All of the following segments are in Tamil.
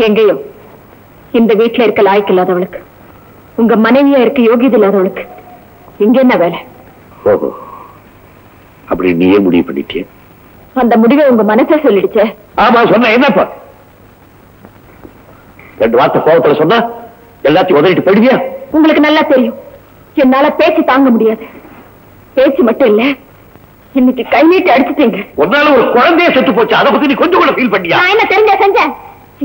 எங்கேயோ இந்த வீட்டுல இருக்க லாய்க்கு இல்லாதவளுக்கு, உங்க மனைவியா இருக்க யோகியது இல்லாதவளுக்கு இங்க என்ன வேலை? ஓஹோ, அப்படி நீயே முடிவு பண்ணிட்டிய? அந்த முடிவை உங்க மனசே சொல்லிடுச்சே. ஆமா சொன்ன, என்னப்பா 2 வார்த்தை கோபத்துல சொன்னா எல்லாத்தையும் உதறிட்டு போயிடுவியா? உங்களுக்கு நல்லா தெரியும் என்னால பேச்சு தாங்க முடியாது. பேச்சு மட்டும் இல்ல, இன்னைக்கு கை நீட்டி அடிச்சுட்டீங்க. ஒன்னால ஒரு குழந்தைய செத்து போச்சு, அதை பத்தி நீ கொஞ்சம் கூட ஃபீல் பண்ணியா? நான் என்ன தெரிஞ்ச செஞ்சேன்?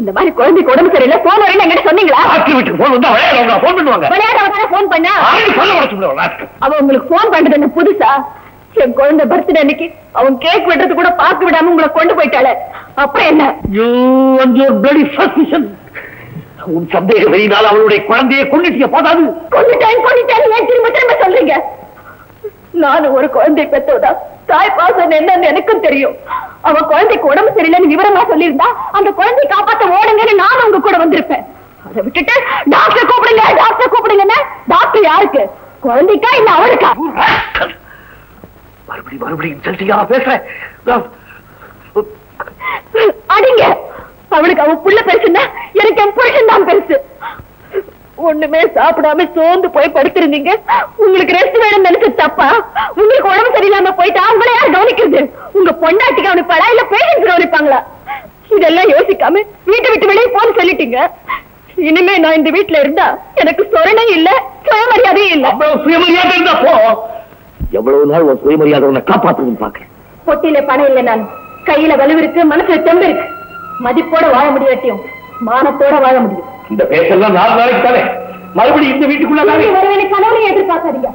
இந்த மாதிரி குழந்தைக்கு உடம்பு சரியில்லை, போன் வரல என்கிட்ட சொன்னீங்களா? டாக்டர் வீட்டுக்கு போன் வந்தா விளையாடுறவங்க போன் பண்ணுவாங்க. விளையாடுறவங்க போன் பண்ணா சொல்ல அவ உங்களுக்கு போன் பண்றது என்ன புதுசா? என் குழந்தை பர்த்டே அன்னைக்கு அவன் கேக் வெட்டுறது கூட பார்க்க விடாம உங்களை கொண்டு போயிட்டாளே, அப்புறம் என்ன? உன் சந்தேக வெறியினால் அவளுடைய குழந்தையை கொண்டுட்டிய போதாது? கொண்டுட்டேன் ஏன் திரும்ப திரும்ப சொல்றீங்க? நானும் ஒரு குழந்தை பெற்றதா, தாய் பாசம் என்னன்னு எனக்கும் தெரியும். அவன் குழந்தைக்கு உடம்பு சரியில்லைன்னு விவரமா சொல்லியிருந்தா அந்த குழந்தையை காப்பாத்த ஓடுங்கன்னு நான் உங்க கூட வந்திருப்பேன். அதை விட்டுட்டு டாக்டர் கூப்பிடுங்க டாக்டர் கூப்பிடுங்க. டாக்டர் யாருக்கு? குழந்தைக்கா இல்ல அவளுக்கா? மறுபடியும் இன்சல்ட்டிங்கா பேசுறேன். அடிங்க. அவளுக்கு அவன் புள்ள பெருசுன்னா எனக்கு என் புருஷன் தான் பெருசு. ஒண்ணுமே சாப்பிடாம சோர்ந்து போய் படுத்திருந்தீங்க. உங்களுக்கு ரெஸ்ட் வேணும்னு நினைச்சு தப்பா? உங்களுக்கு உடம்பு சரியில்லாம போயிட்டா உங்களை யார் கவனிக்கிறது? உங்க பொண்டாட்டி கவனிப்பாளா இல்ல பேரண்ட்ஸ் கவனிப்பாங்களா? இதெல்லாம் யோசிக்காம வீட்டை விட்டு வெளியே போன்னு சொல்லிட்டீங்க. இனிமே நான் இந்த வீட்டுல இருந்தா எனக்கு சொரணை இல்ல, சுயமரியாதையும் இல்ல. சுயமரியாதை இருந்தா போ. எவ்வளவு நாள் ஒரு சுயமரியாதை உன்னை காப்பாற்றுன்னு பாக்குறேன். பொட்டியில பணம் இல்ல, நான் கையில வலு இருக்கு, மனசுல தெம்பு இருக்கு. மதிப்போட வாழ முடியாட்டியும் மானத்தோட வாழ முடியும். இந்த பேச்செல்லாம் 4 நாளைக்கு தானே, மறுபடியும் இந்த வீட்டுக்குள்ள கனவுலையும் எதிர்பார்க்காதீங்க.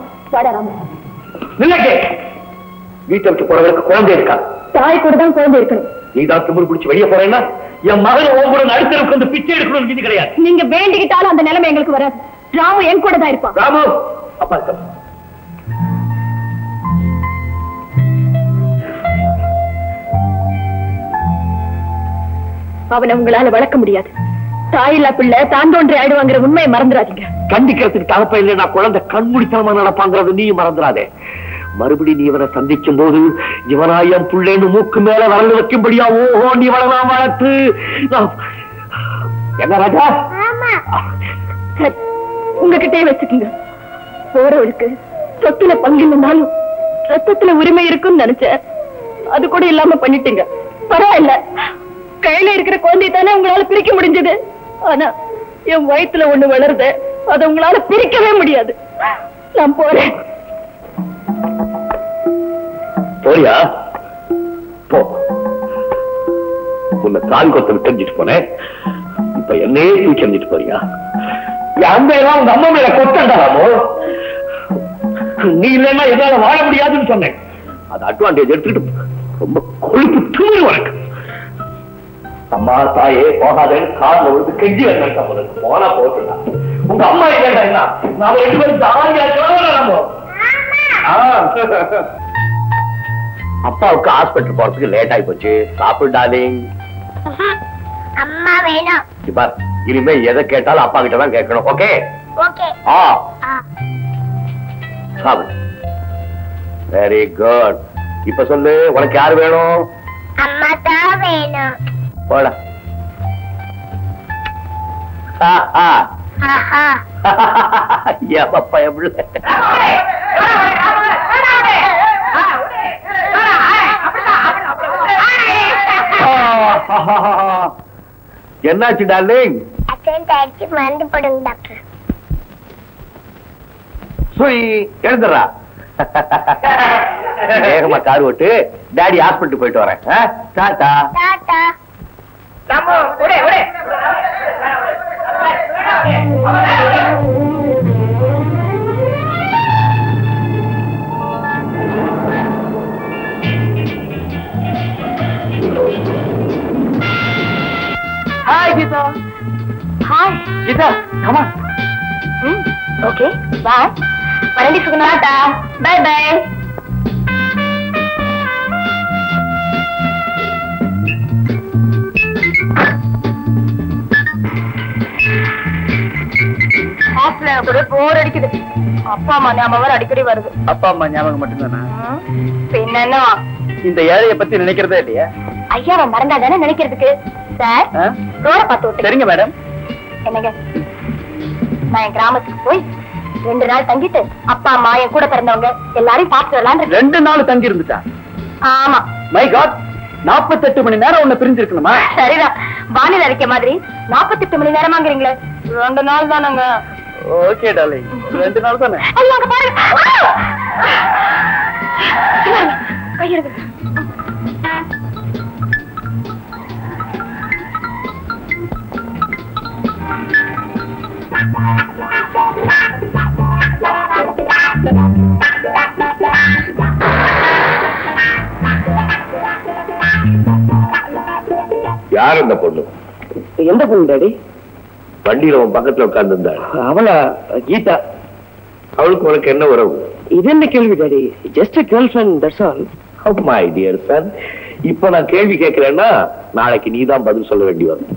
வீட்டை விட்டு போறவருக்கு குழந்தை இருக்கா? தாய் கூட தான் குழந்தை இருக்கணும். நீ தான் திமிரு பிடிச்சு வெளியே போறேன்னா என் மகனை ஒவ்வொரு நடுத்தருக்கு வந்து பிச்சை எடுக்கணும் இது கிடையாது. நீங்க வேண்டிக்கிட்டாலும் அந்த நிலைமை எங்களுக்கு வராது. ராமு என் கூட தான் இருப்பான். ராமு அப்பா இருக்க. அவனை உங்களால வளர்க்க முடியாது. தாயில்லா பிள்ளை தான் தோன்றி ஆயிடுவாங்கிற உண்மையை மறந்துடாதீங்க. கண்டிக்கிறதுக்கு தகப்ப இல்லை, நான் குழந்தை கண்முடித்தனமா நடப்பாங்கிறது நீயும் மறந்துடாதே. மறுபடி நீ இவனை சந்திக்கும் போது இவனாயம் புள்ளேன்னு மூக்கு மேல வரல வைக்கும்படியா ஓஹோ நீ வளராம வளர்த்து. என்ன ராஜா? உங்ககிட்டே வச்சுக்கீங்க. போறவளுக்கு சொத்துல பங்கு இல்லைனாலும் ரத்தத்துல உரிமை இருக்குன்னு நினைச்சேன். அது கூட இல்லாம பண்ணிட்டீங்க. பரவாயில்ல, கையில இருக்கிற குழந்தை தானே உங்களால பிரிக்க முடிஞ்சது. ஆனா என் வயிற்றுல ஒண்ணு வளருது, அதை உங்களால பிரிக்கவே முடியாது. நான் போறேன். போறியா? போ. உன்னை கால் கொத்த விட்டு போனேன், இப்ப என்னையே தூக்கி எறிஞ்சிட்டு போறியா? அந்த உங்க அம்மா மேல கொத்தண்டாமோ? நீ இல்லைன்னா என்னால வாழ முடியாதுன்னு சொன்னேன். அது அட்வான்டேஜ் எடுத்துக்கிட்டு ரொம்ப கொழுப்பு தூங்கி உனக்கு. அம்மா தாயே போகாதேன்னு காலில் விழுந்து கெஞ்சி வேண்டாம் போனா போட்டுனா உங்க அம்மா இல்லைன்னா என்ன? நாம 2 பேரும் ஜாலியா இருக்கலாம். அப்பாவுக்கு ஹாஸ்பிட்டல் போறதுக்கு லேட் ஆகி போச்சு. சாப்பிடு டார்லிங். அம்மா வேணும். இப்ப இனிமே எதை கேட்டாலும் அப்பா கிட்ட தான் கேட்கணும். ஓகே? ஓகே. சாப்பிடு. Very good. இப்ப சொல்லு, உனக்கு யாரு வேணும்? அம்மா தான் வேணும். போடா. என்னாச்சு டார்லிங்? மருந்து போடுங்க டாக்டர். எழுந்துறா. வேகமா கார் ஓட்டு. டாடி ஹாஸ்பிட்டல் போயிட்டு வரேன். Tata. Tata. Hi, Gita. Hi. Gita, come on. Okay, bye. Varandi Sugunata. Bye bye. போர் அடிக்குது. அப்பா அம்மா ஞாபகம் அடிக்கடி வருது. அப்பா அம்மா ஞாபகம் மட்டும்தானா? பின்ன இந்த ஏழைய பத்தி நினைக்கிறதே இல்லையா? ஐயாவை மறந்தாதானே நினைக்கிறதுக்கு. சார் ரோட பார்த்து விட்டு. சரிங்க மேடம். என்னங்க, நான் என் கிராமத்துக்கு போய் 2 நாள் தங்கிட்டு அப்பா அம்மா என் கூட பிறந்தவங்க எல்லாரையும் பார்த்து வரலான்னு 2 நாள் தங்கி இருந்துட்டா? ஆமா. மை காட், 48 மணி நேரம் உன்னை பிரிஞ்சிருக்கணுமா? சரிதான், வானிலை அறிக்கை மாதிரி 48 மணி நேரமாங்கிறீங்களே. 2 நாள் தானங்க. ஓகே டார்லிங், 2 நாள் தானே. ஐயோ, அங்க பாருங்க. கையிருக்கு. யார் அந்த பொண்ணு? எந்த பொண்ணு டாடி? வண்டியில உன் பக்கத்துல உட்கார்ந்து இருந்தாள். அவளா? கீதா. அவளுக்கு உனக்கு என்ன உறவு? இது என்ன கேள்வி daddy? Just a girlfriend, that's all. Oh my dear son, இப்ப நான் கேள்வி கேட்கிறேன்னா நாளைக்கு நீதான் பதில் சொல்ல வேண்டி வரும்.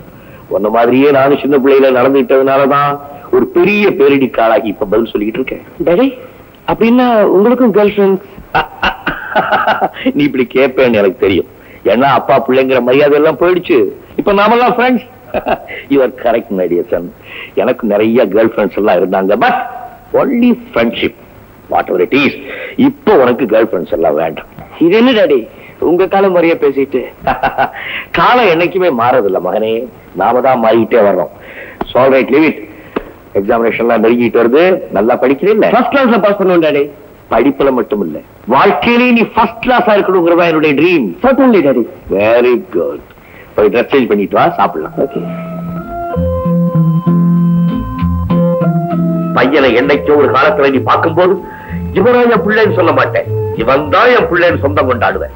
உன்ன மாதிரியே நானும் சின்ன பிள்ளையில நடந்துட்டதுனாலதான் ஒரு பெரிய பேரிடிக்கு ஆளாகி இப்ப பதில் சொல்லிக்கிட்டு இருக்கேன். டாடி, அப்படின்னா உங்களுக்கும் கேர்ள் ஃபிரெண்ட்ஸ்? நீ இப்படி கேட்பேன்னு எனக்கு தெரியும். ஏன்னா அப்பா பிள்ளைங்கிற மரியாதை எல்லாம் போயிடுச்சு. இப்ப நாமெல்லாம் friends. Your correct my dear son. எனக்கு நிறைய கேர்ள் ஃபிரெண்ட்ஸ் எல்லாம் இருந்தாங்க. But only friendship, what ever it is. இப்போ உனக்கு கேர்ள் ஃபிரெண்ட்ஸ் எல்லாம் வேண்டாம். இது என்ன டாடி உங்க காலம் மாதிரியே பேசிட்டு? காலம் என்னைக்குமே மாறதில்ல மகனே, நாம தான் மாறிக்கிட்டே வர்றோம். So all right, leave it. எக்ஸாமினேஷன்லாம் நெருங்கிட்டு வருது. நல்லா படிக்கிறீல்ல? ஃபர்ஸ்ட் கிளாஸ்ல பாஸ் பண்ணுவோம் டாடி. படிப்புல மட்டும் இல்ல, வாழ்க்கையிலே நீ ஃபர்ஸ்ட் கிளாஸா இருக்கணுங்கிறதா என்னுடைய dream. Certainly daddy. Very good. போய் ட்ரெஸ் சேஞ்ச் பண்ணிட்டு வா, சாப்பிடலாம். ஓகே. பையனை என்னைக்கோ ஒரு காலத்துல நீ பார்க்கும்போது இவனா என் பிள்ளைன்னு சொல்ல மாட்டேன், இவன் தான் என் பிள்ளைன்னு சொந்தம் கொண்டாடுவேன்.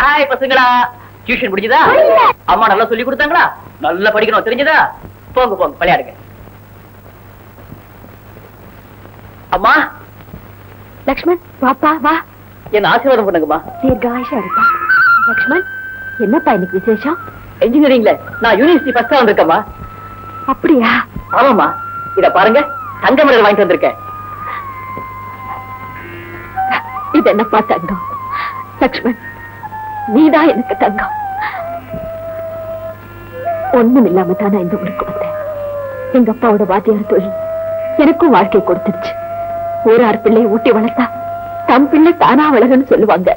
ஹாய் பசங்களா, டியூஷன் முடிஞ்சதா? அம்மா நல்லா சொல்லி கொடுத்தாங்களா? நல்லா படிக்கணும் தெரிஞ்சதா? போங்க போங்க விளையாடுங்க. அம்மா லக்ஷ்மண், பாப்பா வா. என்ன ஆசீர்வாதம் பண்ணுங்கம்மா. தீர்காயுஷா இருப்பா. லக்ஷ்மண், என்னப்பா இன்னைக்கு விசேஷம்? இன்ஜினியரிங்ல நான் யூனிவர்சிட்டி ஃபர்ஸ்டா வந்திருக்கேம்மா. அப்படியா? ஆமாம்மா, இத பாருங்க, தங்க மெடல் வாங்கிட்டு வந்திருக்கேன். இது என்னப்பா தங்கம்? லக்ஷ்மண், நீதான் எனக்கு தங்கம். ஒண்ணும் இல்லாம தான் நான் இந்த ஊருக்கு வந்தேன். எங்க அப்பாவோட வாத்தியார் தொழில் எனக்கும் வாழ்க்கை கொடுத்துருச்சு. ஊரார் பிள்ளையை ஊட்டி வளர்த்தா தம் பிள்ளை தானா வளருன்னு சொல்லுவாங்க.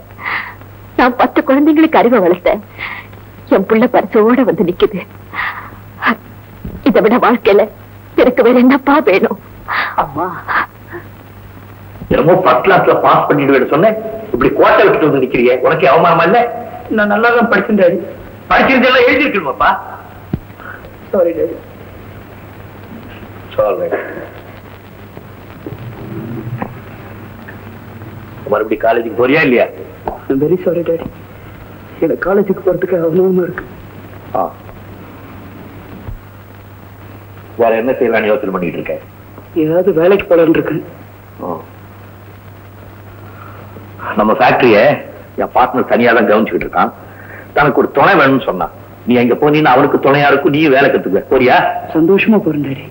நான் 10 குழந்தைங்களுக்கு அறிவை வளர்த்தேன். என் பிள்ளை பரிசோட வந்து நிக்குது. இதை விட வாழ்க்கையில எனக்கு வேற என்னப்பா வேணும்? அம்மா, என்னமோ ஃபர்ஸ்ட் கிளாஸ்ல பாஸ் பண்ணிடுவேன்னு சொன்னேன், இப்படி கோட்டை விட்டுட்டு வந்து நிக்கிறியே, உனக்கே அவமானமா இல்ல? நான் நல்லா தான் படிச்சேன் டாடி. படிச்சிருந்தெல்லாம் எழுதிருக்கணுமாப்பா. Sorry daddy. மறுபடியும் காலேஜுக்கு போறியா இல்லையா? Very sorry daddy. எனக்கு காலேஜுக்கு போறதுக்கு அவமானமா இருக்கு. வேற என்ன செய்யலாம்னு யோசனை பண்ணிட்டு இருக்கேன்? ஏதாவது வேலைக்கு போலான்னு இருக்கேன். நம்ம ஃபேக்டரிய என் பார்ட்னர் தனியா தான் கவனிச்சுக்கிட்டு இருக்கான். தனக்கு ஒரு துணை வேணும்னு சொன்னான். நீ அங்க போனீங்கன்னா அவனுக்கு துணையா இருக்கும், நீ வேலை கத்துக்க. போறியா? சந்தோஷமா போறேன் டாடி.